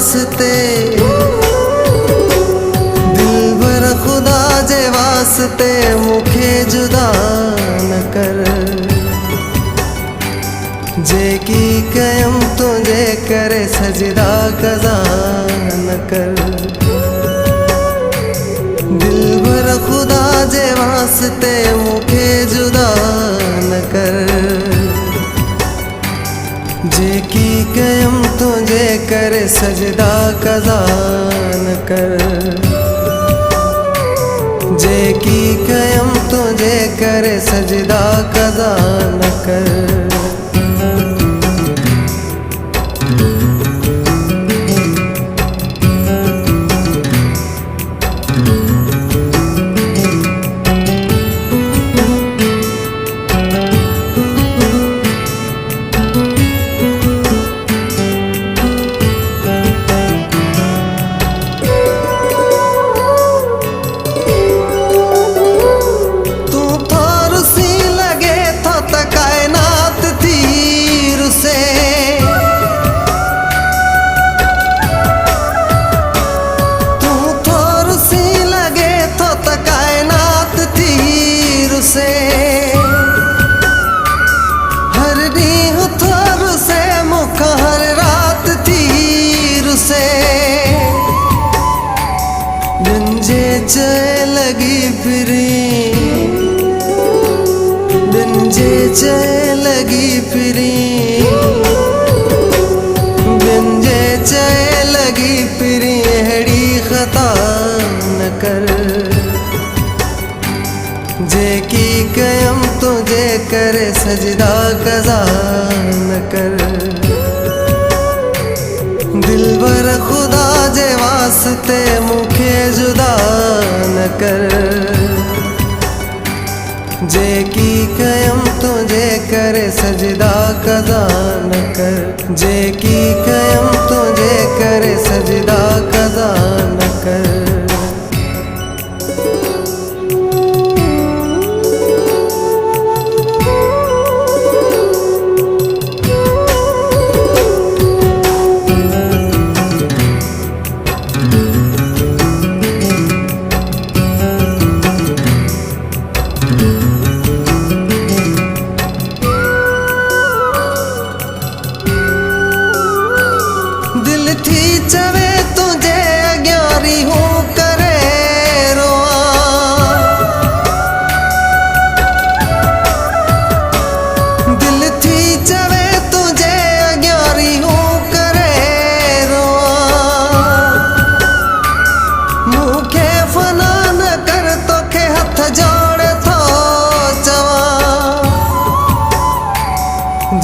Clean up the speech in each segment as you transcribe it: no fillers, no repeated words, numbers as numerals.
वास्ते, दिलबर खुदा जे वास्ते मुखे जुदा न कर। जेकी कयम तुझे करे सजदा कज़ा न कर। दिलबर खुदा जे वास्ते मुखे जुदा न कर। जेकी कयम तुझे करे सजदा कज़ा न कर। जेकी कयम तुझे करे सजदा कज़ा न कर। हर नींह थोर से मुख हर रात तीर से। गंजे चए लगी फिरी, गंजे चए लगी फिरी, गंजे चए लगी फिरी अहड़ी खता न कर। जेकी कयम तुझे करे सजदा कज़ा न कर। दिलबर खुदा जे वास्ते मुखे जुदा न कर। जेकी कयम तुझे करे सजदा कज़ा न कर। जेकी कयम तुझे करे सजदा कज़ा न कर। दिल थी चवे तुझे अग्यारी हूँ करे रोआ। दिल थी चवे तुझे अग्यारी हूँ करे रोआ। मुखे फना न कर तोखे हथ जोड़े थो चवा।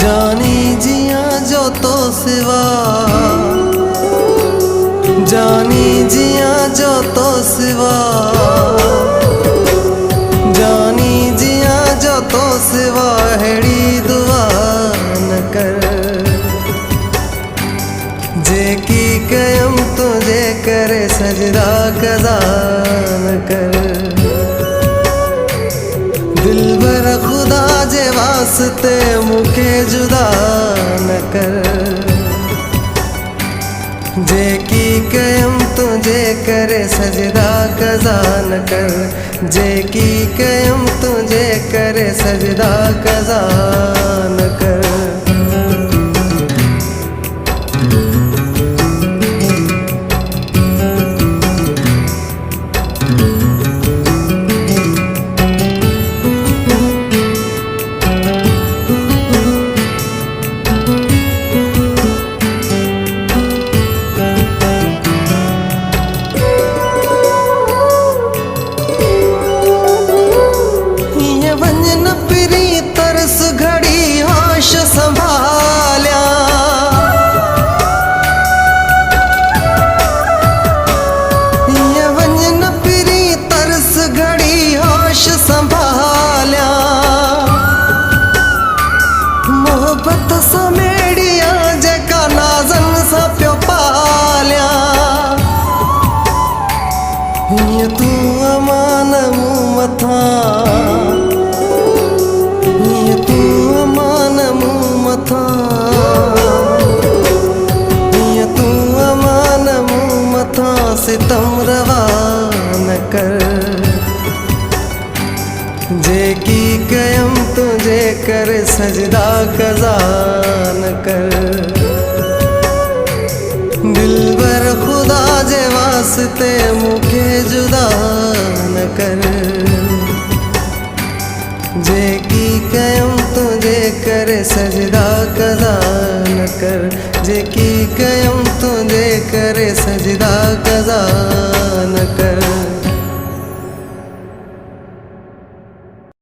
जानी जिया जो तो सिवा, जानी जिया जो तो सिवा। जानी जिया जो तो सिवा हेड़ी दुआ न कर। जेकी कयम तुझे करे सजदा कज़ा न कर। दिलबर खुदा जे वास्ते मुखे जुदा न कर। जेकी कयम तुझे करे सजदा कज़ा न कर। जेकी कयम तुझे करे सजदा कज़ा न कर। तू अमान मूं मथां, तू अमान मूं मथां, तू अमान दम रवा न कर। जे की कयम तुझे कर सजदा कज़ा न कर। दिलबर खुदा जे वास्ते मुखे जुदा न कर। जे की कयम तुझे कर सजदा कज़ा न कर। जे की कयम तुझे कर सजदा कज़ा